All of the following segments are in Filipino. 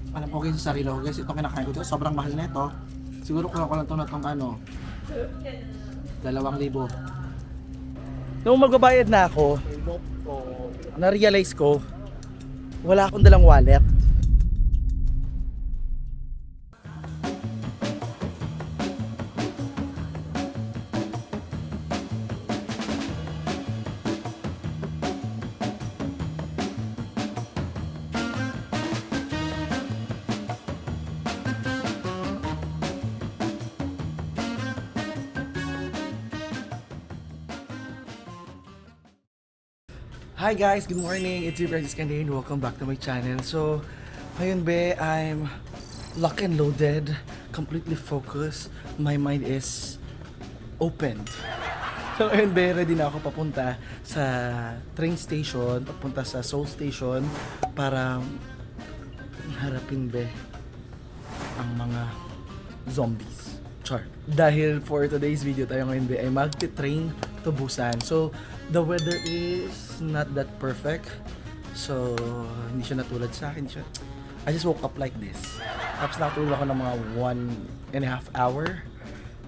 Alam ko guys sa sarili ko guys, itong kinakain ko to, sobrang mahal na ito. Siguro kuha ko lang to na tong ano, 2,000. Nung magbabayad na ako, na-realize ko, wala akong dalang wallet. Hi guys, good morning. It's your Francis Candain. Welcome back to my channel. So, ngayon be, I'm lock and loaded, completely focused. My mind is opened. So, ngayon be, ready na ako papunta sa train station, papunta sa Seoul Station para harapin be ang mga zombies. Char. Dahil for today's video tayo ngayon be ay magti-train to Busan. So, the weather is not that perfect. So, hindi siya natulad sa akin. I just woke up like this. Tapos nakatulog ako ng mga 1.5 hour.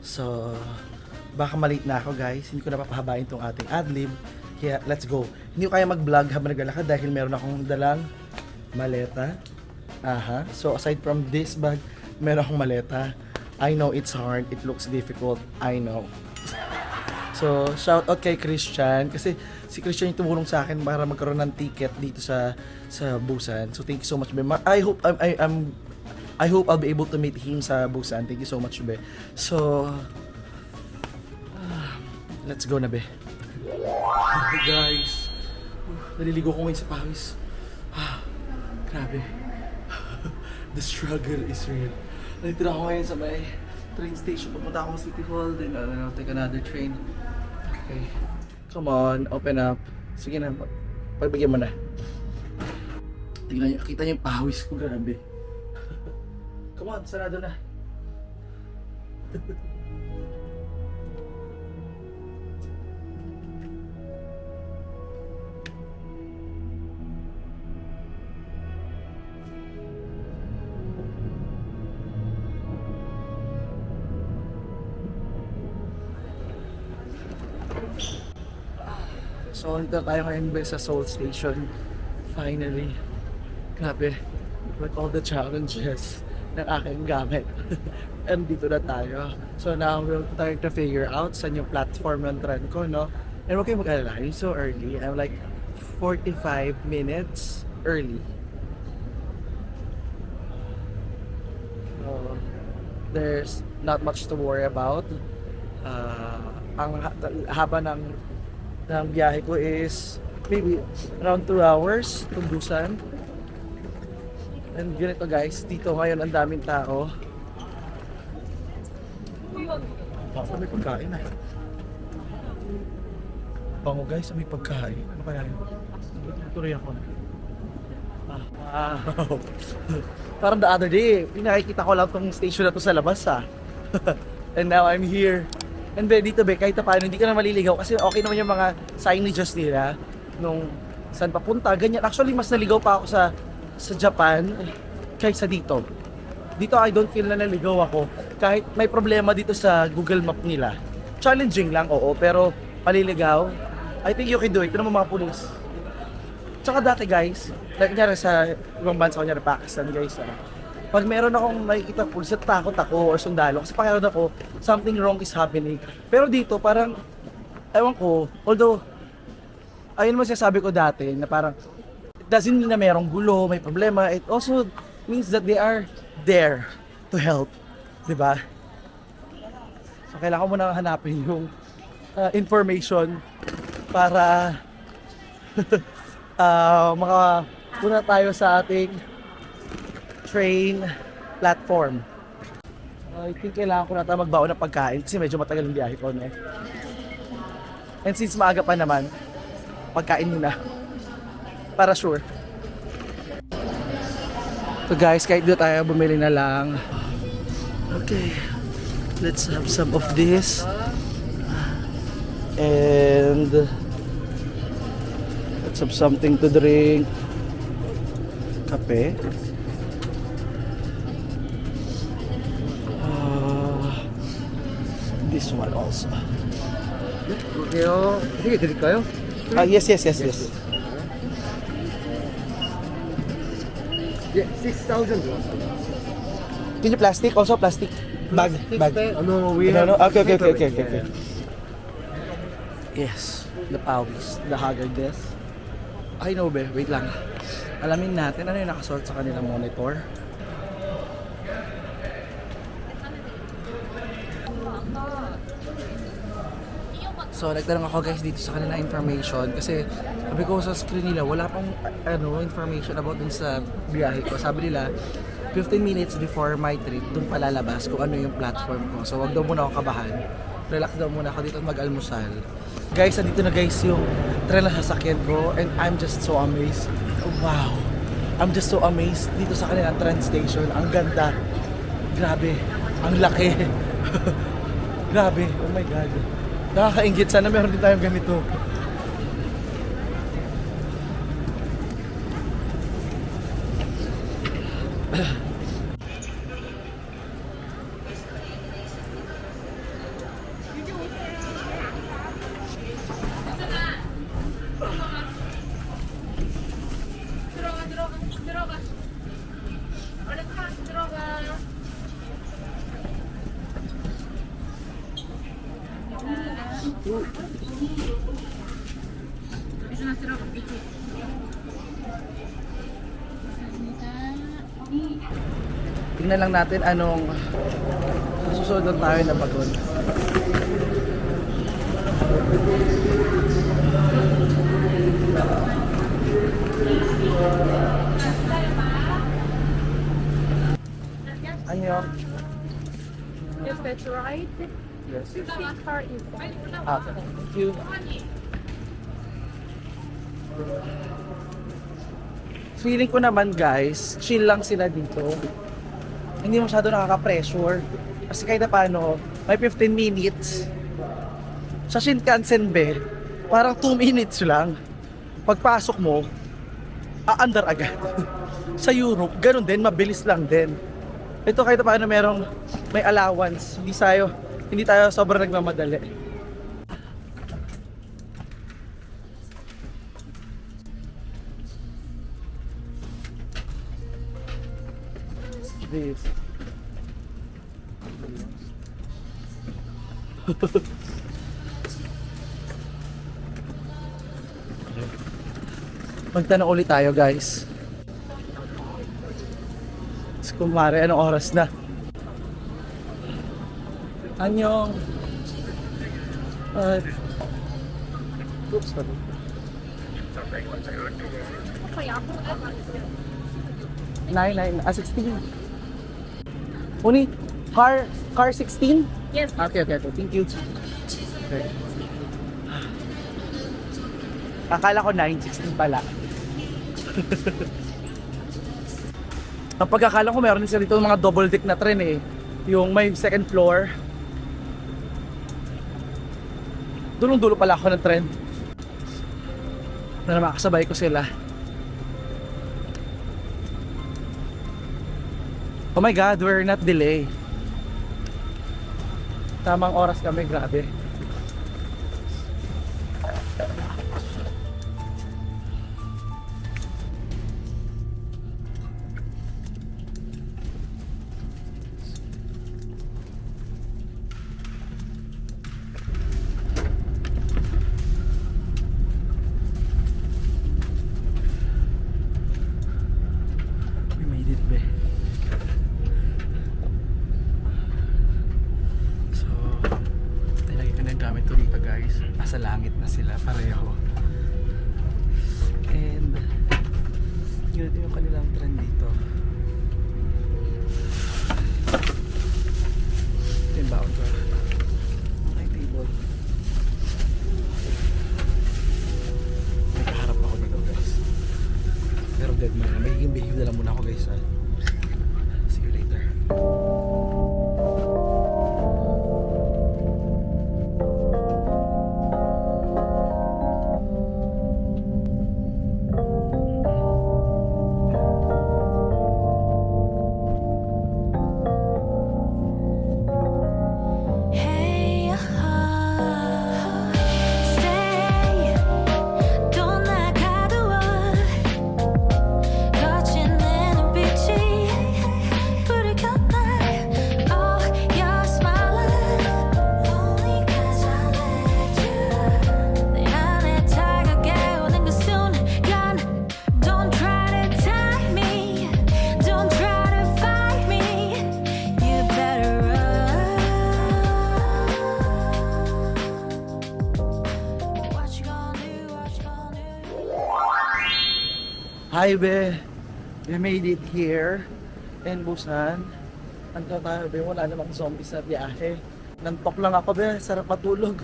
So, baka malate na ako guys. Hindi ko na papahabain tong ating adlib. Kaya, let's go. Hindi ko kaya mag-vlog habang naglalakad dahil meron akong dalang maleta. Aha. So, aside from this bag, meron akong maleta. I know it's hard. It looks difficult. I know. So, shout out kay Christian kasi si Christian yung tumulong sa akin para magkaroon ng ticket dito sa Busan. So, thank you so much, be. I hope I'll be able to meet him sa Busan. Thank you so much, be. So, let's go na, be. Hey guys, naliligo ko ngayon sa pawis. Grabe. The struggle is real. Nandito na ako ngayon sa may train station. Pupunta ako sa City Hall, then I'll take another train. Okay. Come on, open up. Sige na, pagbigyan mo na. Tingnan nyo, kita nyo yung pawis ko, grabe. Come on, sarado na. So, nandito tayo ngayon sa Seoul Station. Finally. Grabe. With all the challenges ng aking gamit. And dito na tayo. So, now we're trying to figure out saan yung platform ng tren ko, no? And huwag kayong mag-alala. I'm so early. I'm like 45 minutes early. So, there's not much to worry about. Ang haba ng biyahe ko is maybe around 2 hours to Busan. And ganito guys, dito ngayon ang daming tao. Baka may pagkain na. Bango guys, may pagkain. Ano kaya yun? Tuloy ako. Wow. Parang the other day, pinakikita ko lang tong station na to sa labas And now I'm here. And be, dito be, kahit paano, hindi ka na maliligaw kasi okay naman yung mga signages nila nung saan papunta, ganyan. Actually, mas naligaw pa ako sa Japan kaysa dito. Dito, I don't feel na naligaw ako kahit may problema dito sa Google Map nila. Challenging lang, oo, pero maliligaw. I think you can do it. Ito naman mga pulis. Tsaka dati guys, like kunyari sa ibang bansa, kunyari Pakistan guys, pag meron akong makikita pulis, takot ako or sundalo kasi pakiramdam ako something wrong is happening. Pero dito parang ewan ko, although ayun mo sinasabi ko dati na parang it doesn't mean na merong gulo, may problema. It also means that they are there to help, di ba? So kailangan mo na hanapin yung information para makapunta tayo sa ating train platform. I think kailangan ko na tayo magbaon ng pagkain kasi medyo matagal yung biyahe ko, no? And since maaga pa naman, pagkain muna. Para sure. So guys, kahit doon tayo bumili na lang. Okay. Let's have some of this. And let's have something to drink. Kape. this one also. 그게요. 되게 드릴까요? Yes. 예, 6,000 들어왔어요. Can you plastic? Also plastic bag. No, we No, have okay. paper bag, yeah. Yes, the Pawis, the Haggardness. I know be, wait lang. Alamin natin ano yung nakasuot sa kanilang monitor. So nagtanong ako guys dito sa kanilang information kasi sabi ko sa screen nila wala pang information about dun sa biyahe ko. Sabi nila 15 minutes before my trip dun palalabas kung ano yung platform ko. So wag daw muna ako kabahan. Relax daw muna ako dito at mag-almusal. Guys, andito na guys yung tren na sasakyan ko and I'm just so amazed. Wow! I'm just so amazed dito sa kanilang train station. Ang ganda. Grabe. Ang laki. Grabe. Oh my God. Nakakaingit. Sana meron din tayong ganito. 들어가. 얼른 타, 들어가. 유준아 들어가. 이쪽. Tingnan lang natin anong susunod na tayo na bagon. Annyeong. Yes, that's right. Yes. Which car is that? Thank you. Feeling ko naman guys, chill lang sila dito. Hindi masyado nakaka-pressure. Kasi kahit na paano, may 15 minutes. Sa Shinkansen be, parang 2 minutes lang. Pagpasok mo, aandar agad. Sa Europe, ganun din, mabilis lang din. Ito kahit na paano may allowance. Hindi tayo sobrang nagmamadali. This. Magtanong ulit tayo guys. Kumare, anong oras na? Anyong. Oops, sorry. Nine, 16. Uni, car 16? Yes. Okay. Thank you. Okay. Akala ko 9, 16 pala. Ang pagkakala ko meron din sila dito mga double deck na tren eh. Yung may second floor. Dulong-dulo pala ako ng tren. Na makakasabay ko sila. Oh my God, we're not delay. Tamang oras kami, grabe. We made it, be. So, nilagay ko na yung gamit ko dito guys. Nasa langit na sila, pareho. And yun yung kanilang trend dito. Ito yung baon ko. Okay, table. Nagkaharap ako dito guys. Pero dead man. Magiging behave na lang muna ako guys. Hi, be! We made it here in Busan. Anto tayo, be? Wala namang zombies na biyahe. Nantok lang ako, be. Sarap matulog.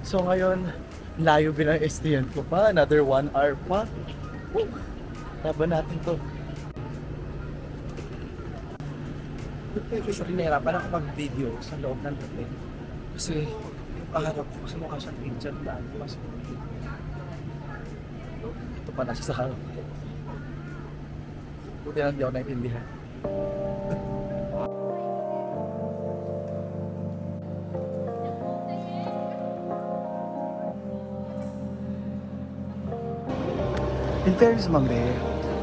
So ngayon, layo bin ang STN ko pa. Another 1 hour pa. Woo! Laban natin to. Usually nahirapan ako mag-video sa loob ng tabi. Kasi yung kaharap ko kasi mukha siyang picture na mas ito pa na siya sa harap ko. Buti lang hindi ako naintindihan. In fairness, Mangre,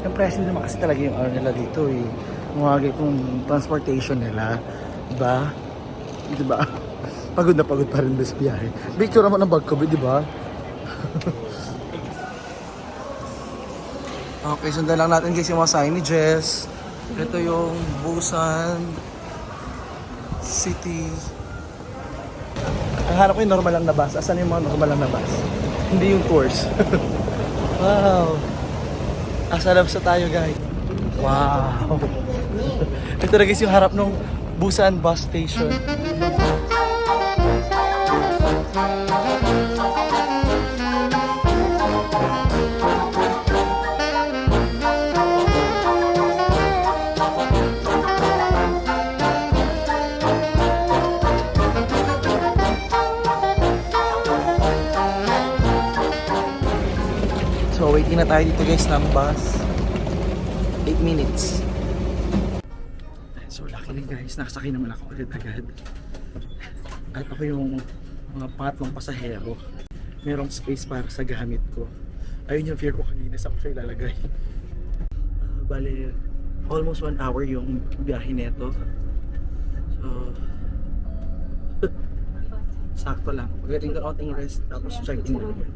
impressive naman kasi talaga yung nila dito eh. Mga itong transportation nila. Diba? Diba? Pagod na pagod pa rin sa biyahe. Picture naman ng bag ko, diba? Okay, sundan lang natin guys yung mga signages. Ito yung Busan City. Ang hanap ko yung normal lang na bus. Asan yung mga normal lang na bus? Hindi yung tours. Wow! Asa na tayo guys? Wow! Ito na guys yung harap ng Busan bus station. So waiting na tayo dito guys ng bus. 8 minutes. So luckily guys, nakasakay naman ako agad-agad. At ako yung mga pangatlong pasahero. Merong space para sa gamit ko. Ayun yung fear ko kanina, saan ko siya ilalagay. Bale, almost 1 hour yung biyahe neto. So, sakto lang. Pagdating ng outing rest, tapos check-in na naman.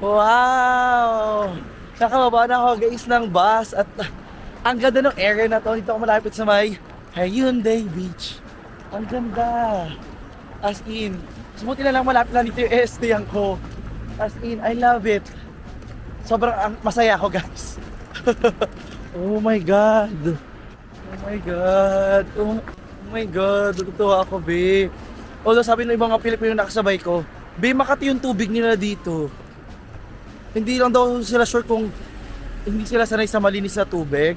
Wow! Nakababa na ako guys ng bus at ang ganda ng area na to. Dito ako malapit sa may Hyundai Beach. Ang ganda! As in, sumuti na lang malapit lang dito yung STN ko. As in, I love it. Sobrang masaya ako guys. Oh my God! Oh my God! Oh my God! Natutuwa ako, be. Although sabi ng ibang mga Pilipino na nakasabay ko, be, Makati yung tubig nila dito. Hindi lang daw sila sure kung hindi sila sanay sa malinis na tubig.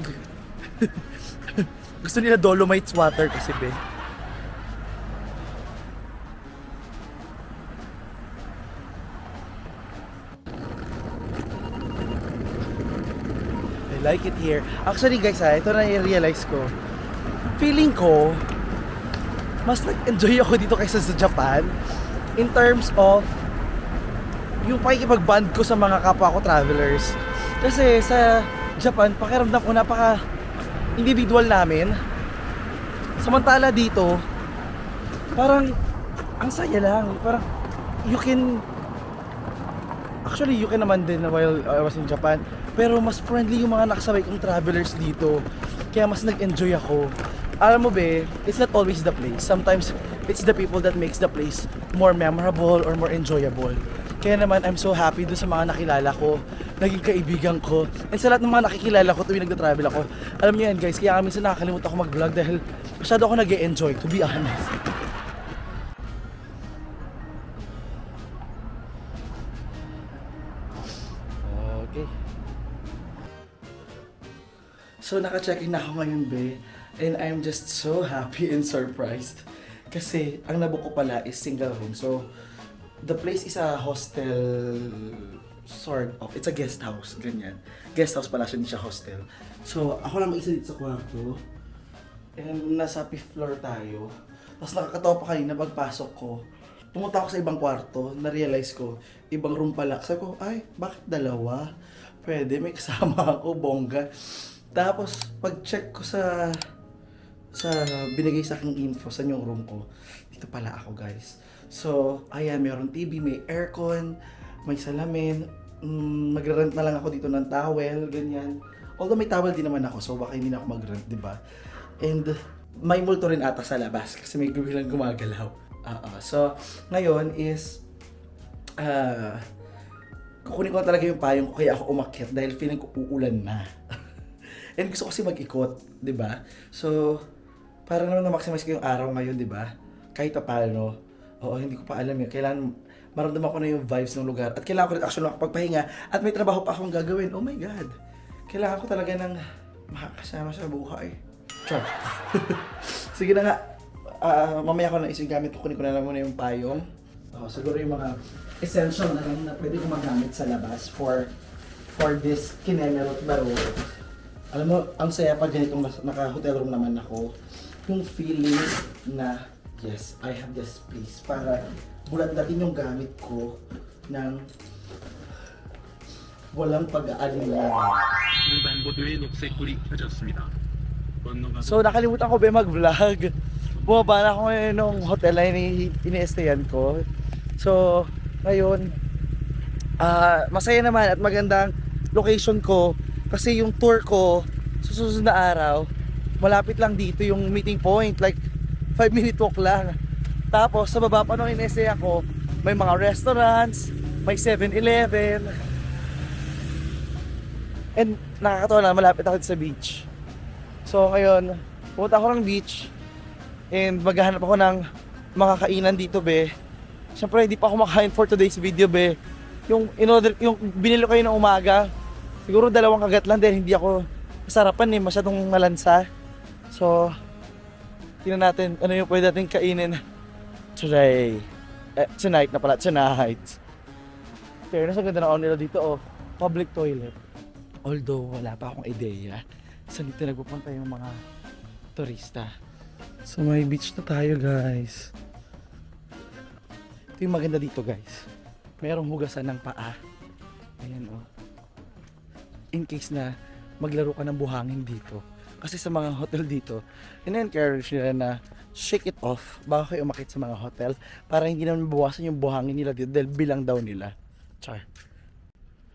Gusto nila Dolomites water kasi, be. I like it here. Actually guys, ito na i-realize ko. Feeling ko, mas nag-enjoy ako dito kaysa sa Japan in terms of yung pakikipag-bond ko sa mga kapwa ko travelers. Kasi sa Japan, pakiramdam ko napaka individual namin. Samantala dito, parang ang saya lang. Parang you can naman din while I was in Japan. Pero mas friendly yung mga nakasabay kong travelers dito. Kaya mas nag-enjoy ako. Alam mo be, it's not always the place. Sometimes it's the people that makes the place more memorable or more enjoyable. Kaya naman, I'm so happy dun sa mga nakilala ko, naging kaibigan ko, and sa lahat ng mga nakikilala ko tuwing nagda-travel ako. Alam niyo yan guys, kaya minsan nakakalimutan ako mag-vlog dahil masyado ako nag-e-enjoy, to be honest. Okay. So naka-check-in na ako ngayon, be, and I'm just so happy and surprised. Kasi ang nabook ko pala is single room. So the place is a hostel, sort of. It's a guest house, ganyan. Guest house pala siya, hindi siya hostel. So, ako lang mag-isa dito sa kwarto. And nasa 5th floor tayo. Tapos nakakatawa pa kanina pagpasok ko. Pumunta ako sa ibang kwarto, na-realize ko, ibang room pala. Sabi ko, ay, bakit dalawa? Pwede, may kasama ako, bongga. Tapos, pag-check ko sa sa binigay sa aking info sa yung room ko. Dito pala ako, guys. So, ayan, mayroon TV, may aircon, may salamin. Magre-rent na lang ako dito ng towel, ganyan. Although may towel din naman ako, so baka hindi na ako mag-rent, di ba? And may multo rin ata sa labas kasi may biglang gumagalaw. So, ngayon is kukunin ko na talaga yung payong ko kaya ako umakyat dahil feeling ko uulan na. And gusto ko kasi mag-ikot, di ba? So, para naman na-maximize ko yung araw ngayon, di ba? Kahit pa paano. Oo, hindi ko pa alam yun. Kailangan maramdaman ko na yung vibes ng lugar. At kailangan ko rin actually makapagpahinga. At may trabaho pa akong gagawin. Oh my God. Kailangan ko talaga ng makakasama sa buhay. Char. Sige na nga. Mamaya ko na isang gamit. Kukunin ko na lang muna yung payong. Siguro yung mga essential na lang na pwede ko magamit sa labas for this kinemerot barot. Alam mo, ang saya pag ganitong naka-hotel room naman ako. Yung feeling na, yes, I have this space para bulat-datin yung gamit ko ng walang pag-aalinlangan. 횡단보도에 녹색불이 켜졌습니다. 건너가서 So, nakalimutan ko ba mag-vlog? Bumaba na ako ngayon ng hotel na ini-stayan ko. So, ngayon, masaya naman at magandang location ko kasi yung tour ko sa susunod na araw, malapit lang dito yung meeting point, like 5-minute walk lang. Tapos, sa baba pa nung ini-stay ako, may mga restaurants, may 7-Eleven. And nakakatawa na, malapit ako sa beach. So ngayon, pumunta ako ng beach and maghahanap ako ng makakainan dito, be. Siyempre, hindi pa ako makain for today's video, be. Yung binili ko kayo ng umaga, siguro 2 kagat lang dahil hindi ako masarapan masyadong malansa. So, tingnan natin ano yung pwede natin kainin today. Tonight na pala, tonight. Fairness, ang ganda na nila dito, oh. Public toilet. Although, wala pa akong ideya saan dito nagpupunta yung mga turista. So, may beach na tayo, guys. Ito yung maganda dito, guys. Merong hugasan ng paa. Ayan, oh. In case na maglaro ka ng buhangin dito. Kasi sa mga hotel dito, ina-encourage nila na shake it off bago kayo umakit sa mga hotel para hindi naman mabawasan yung buhangin nila dito dahil bilang daw nila. Char.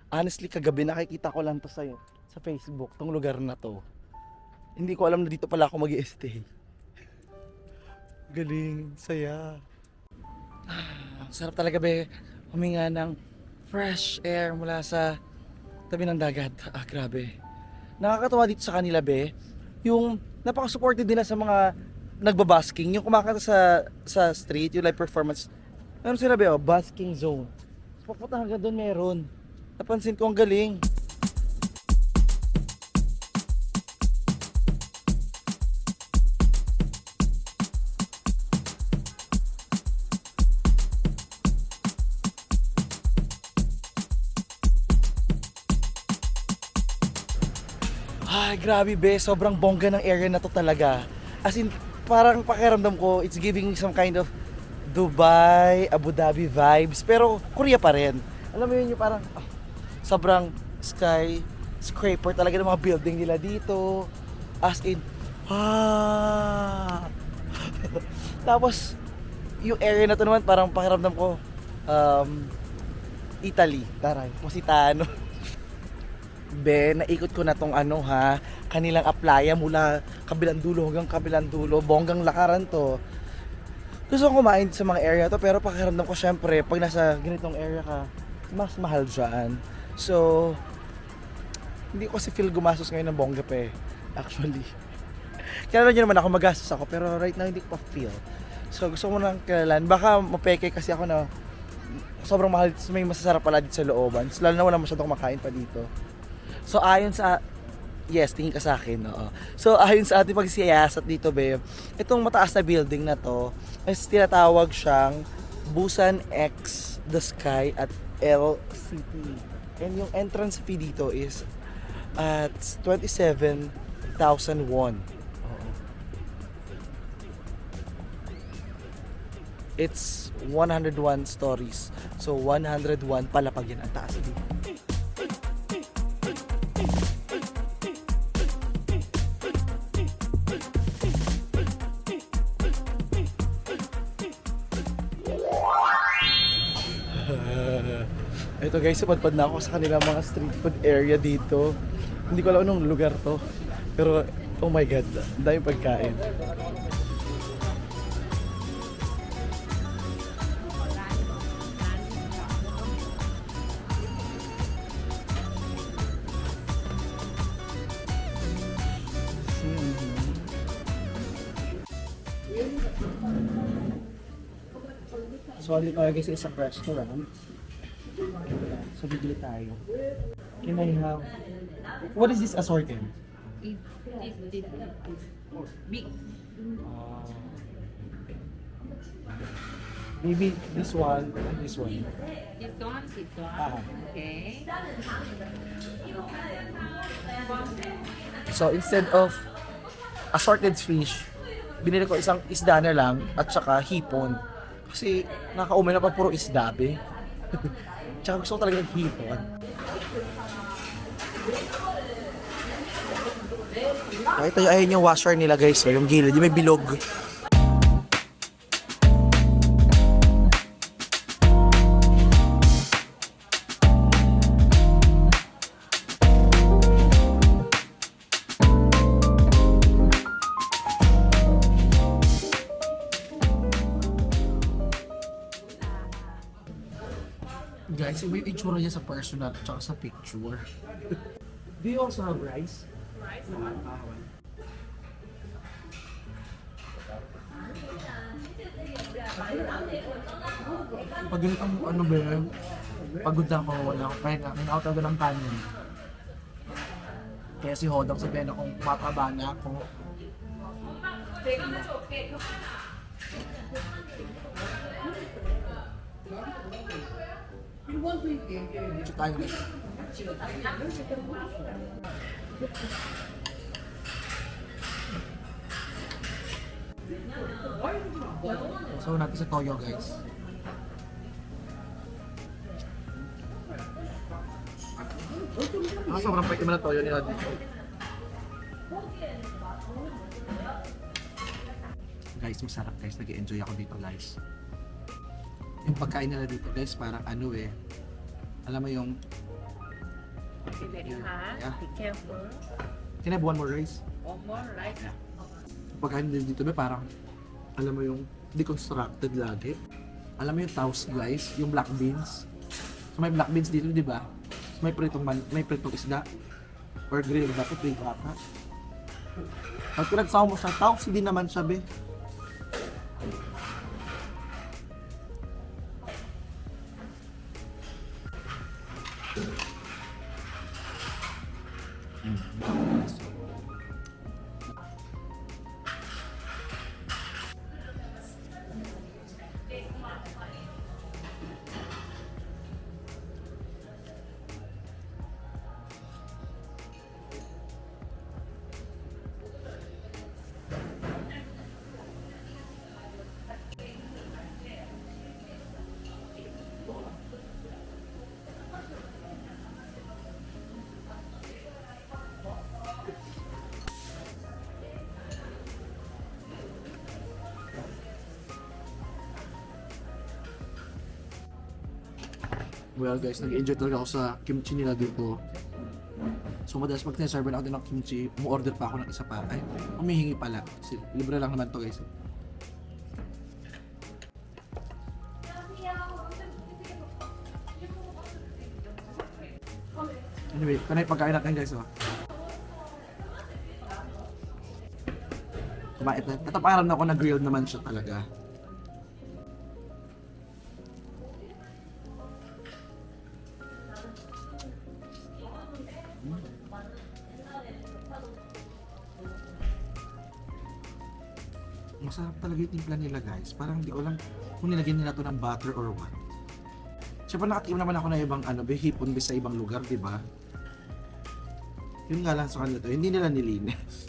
Honestly, kagabi nakikita ko lang to sa Facebook, tong lugar na to. Hindi ko alam na dito pala ako mag-i-stay. Galing, saya. Ang sarap talaga, be, huminga ng fresh air mula sa tabi ng dagat. Grabe. Nakakatawa dito sa kanila, be, yung napaka-supportive nila sa mga nagbabasking, yung kumakanta sa street, yung live performance. Meron sila, be, basking zone. Papunta hanggang doon meron. Napansin ko ang galing. Ay, grabe, be. Sobrang bongga ng area na to talaga. As in, parang pakiramdam ko, it's giving some kind of Dubai, Abu Dhabi vibes. Pero Korea pa rin. Alam mo yun, yung parang sobrang skyscraper talaga ng mga building nila dito. As in, Tapos, yung area na to naman, parang pakiramdam ko, Italy. Taray, Positano. Be, naikot ko na tong kanilang aplaya mula kabilang dulo hanggang kabilang dulo. Bonggang lakaran to. Gusto ko kumain sa mga area to, pero pakiramdam ko syempre, pag nasa ganitong area ka, mas mahal dyan. So, hindi ko kasi feel gumastos ngayon ng bongga pa actually. Kaya nyo naman ako magastos ako, pero right now hindi ko pa feel. So, gusto ko nang kailan. Baka mapeke kasi ako na sobrang mahal, may masasarap pala dito sa looban. So, lalo na wala masyadong kumakain pa dito. So, ayon sa... Yes, tingin ka sa akin, oo. So, ayon sa ating pagsiyasat dito, babe, itong mataas na building na to, is tinatawag siyang Busan X The Sky at LCT. And yung entrance fee dito is at 27,000 won. Oo. It's 101 stories. So, 101 palapag yan ang taas dito. Ito guys, supadpad na ako sa kanilang mga street food area dito. Hindi ko alam anong lugar to. Pero, oh my god, ang daming pagkain. So, ali tayo guys sa isang restaurant. So, bibili tayo. Can I have... What is this assorted? Big. Maybe this one and this one. This one, this one. Ah. Okay. So instead of assorted fish, binili ko isang isda na lang at saka hipon. Kasi nakaumin na pa puro isda, be. Tsaka gusto ko talaga ng hipon. Ito yung ayun yung washer nila guys, so, yung gilid, yung may bilog. Guys, iba yung itsura niya sa personal at saka sa picture. Do you also have rice? Rice. Pag ganitong ano ba yun, pagod na ako, wala akong pahinga, out agad ng kanin. Kaya si Hodong sabihin akong mataba na ako. Ito tayo guys. So natin sa toyo guys. Sobrang pwede naman ang toyo nila dito. Guys, masarap guys. Nag-enjoy ako dito guys. Yung pagkain nila dito guys, parang ano eh. Alam mo yung... Be very hot. Yeah. Be careful. Can I have one more rice? One more, right? Yung pagkain nila dito ba parang... Alam mo yung deconstructed lagi. Alam mo yung taus guys, yung black beans. So may black beans dito, di ba? May pritong isda. Or grilled na ito, prito ata. Pag pinagsawa mo siya, taus hindi naman siya be. Well guys, nag-enjoy talaga ako sa kimchi nila dito. So madalas pag tinaserve na ako din ng kimchi, mu-order pa ako ng isa pa. Ay, humihingi pala. Kasi libre lang naman to guys. Anyway, kanay pagkain natin guys. Oh. Kumait na. Ito parang ako na grilled naman siya talaga. Masarap talaga yung timpla nila guys. Parang hindi ko alam kung nilagyan nila to ng butter or what. Siyempre nakatiim naman ako na ibang ano, hipon sa ibang lugar, di ba? Yun nga lang sa kanila to, hindi nila nilinis.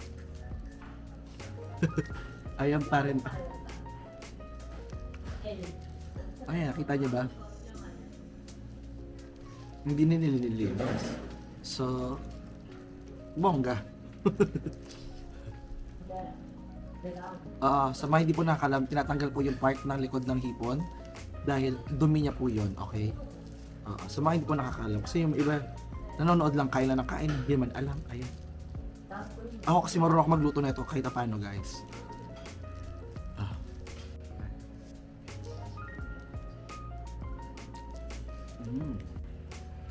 Ayan pa rin. Ayan, nakita niyo ba? Hindi nila nilinis. So, bongga. Sa mga hindi po nakakalam, tinatanggal po yung part ng likod ng hipon dahil dumi niya po yun, okay? Sa mga hindi po nakakalam. Kasi yung iba, nanonood lang, kain lang ng kain, hindi man alam. Ayan. Ako kasi marunong ako magluto na ito kahit paano, guys.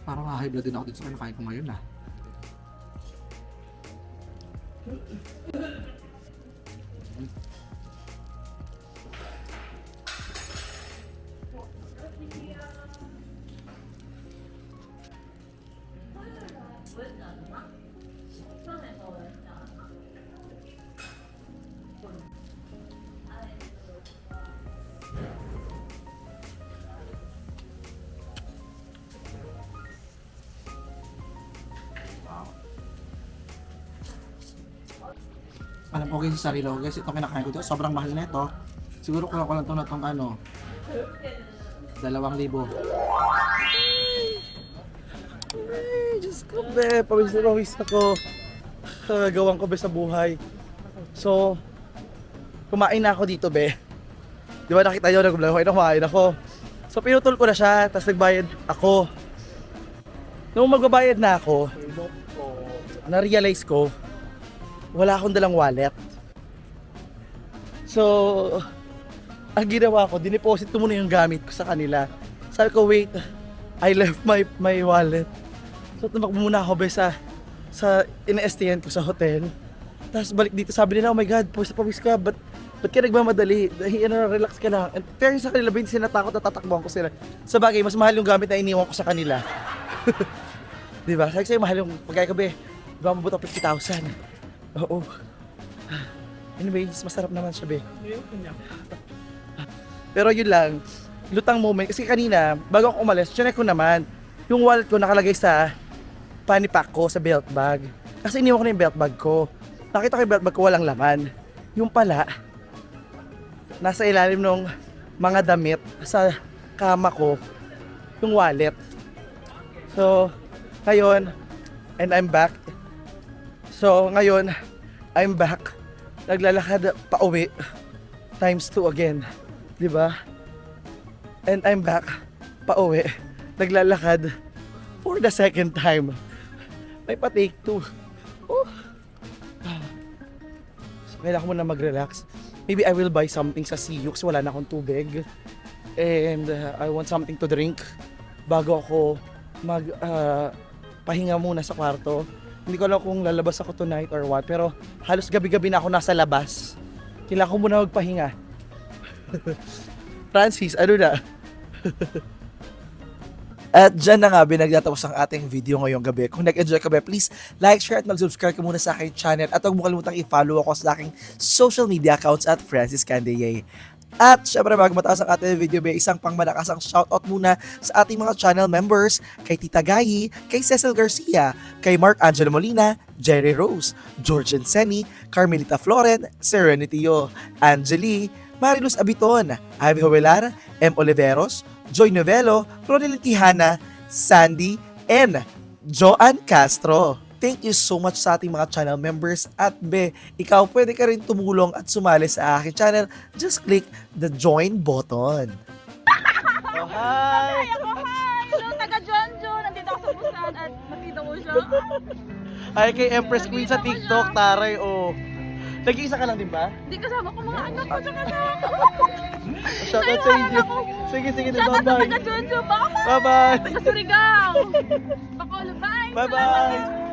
Parang high blood din ako dito sa kinakain ko ngayon, ah. Alam ko sa sarili ko guys, itong kinakain ko dito, sobrang mahal na ito. Siguro kulang ko lang ito na itong ano, 2,000. Ay, Diyos ko, be. Pawis na pawis ako. Gawang ko, be, sa buhay. So, kumain na ako dito, be. Di ba nakita nyo, kumain ako. So, pinutol ko na siya, tapos nagbayad ako. Nung magbabayad na ako, na-realize ko, wala akong dalang wallet. So, ang ginawa ko, dineposit ko muna yung gamit ko sa kanila. Sabi ko, wait, I left my wallet. So, tumakbo muna ako be sa ina-STN ko sa hotel. Tapos balik dito, sabi nila, oh my God, pawis ka, ba't ka nagmamadali? Relax ka lang. And pero sa kanila, ba hindi sila natakot na tatakbuhan ko sila. Sa bagay, mas mahal yung gamit na iniwan ko sa kanila. Diba? Sabi sa'yo, mahal yung pagkaya ko be. Diba, mabot ako 50,000. Oo. Anyways, masarap naman siya, be. Pero yun lang, lutang moment. Kasi kanina, bago ako umalis, chinek ko naman, yung wallet ko nakalagay sa fanny pack ko, sa belt bag. Kasi iniwan ko na yung belt bag ko. Nakita ko yung belt bag ko, walang laman. Yung pala, nasa ilalim ng mga damit sa kama ko, yung wallet. So, ngayon, and I'm back. So, ngayon, I'm back. Naglalakad pa uwi. Times 2 again. Diba? And I'm back pa uwi. Naglalakad for the second time. May pa-take 2. Oh. So, kailangan ko muna mag-relax. Maybe I will buy something sa CU kasi wala na akong tubig. And I want something to drink bago ako pahinga muna sa kwarto. Hindi ko alam kung lalabas ako tonight or what, pero halos gabi-gabi na ako nasa labas. Kailangan ko muna magpahinga. Francis, ano na? At dyan na nga nagtatapos ang ating video ngayong gabi. Kung nag-enjoy ka ba, please like, share at mag-subscribe ka muna sa aking channel. At huwag mo kalimutang i-follow ako sa aking social media accounts at Francis Candeye. At syempre bago matapos ang ating video, isang pangmalakasang shoutout muna sa ating mga channel members, kay Tita Gayi, kay Cecil Garcia, kay Mark Angelo Molina, Jerry Rose, George Seni, Carmelita Floren, Serenity Yo, Angeli, Mariluz Abiton, Ivy Jovelar, M. Oliveros, Joy Novelo, Ronelyn Quijana, Sandy, and Joan Castro. Thank you so much sa ating mga channel members. At be, ikaw pwede ka rin tumulong at sumali sa aking channel. Just click the join button. Oh, hi! Ako, hi! Hello, taga Jonjo. Nandito ako sa Busan at nakita ko siya. Hi kay Empress Queen sa TikTok, taray, oh. Nag-iisa ka lang din ba? Hindi kasama ko mga anak ko tsaka na. Shoutout sa inyo. Sige, Shoutout sa bye-bye. taga Jonjo. Baka Bye-bye. taga Surigao. Bacolod, bye! Bye-bye.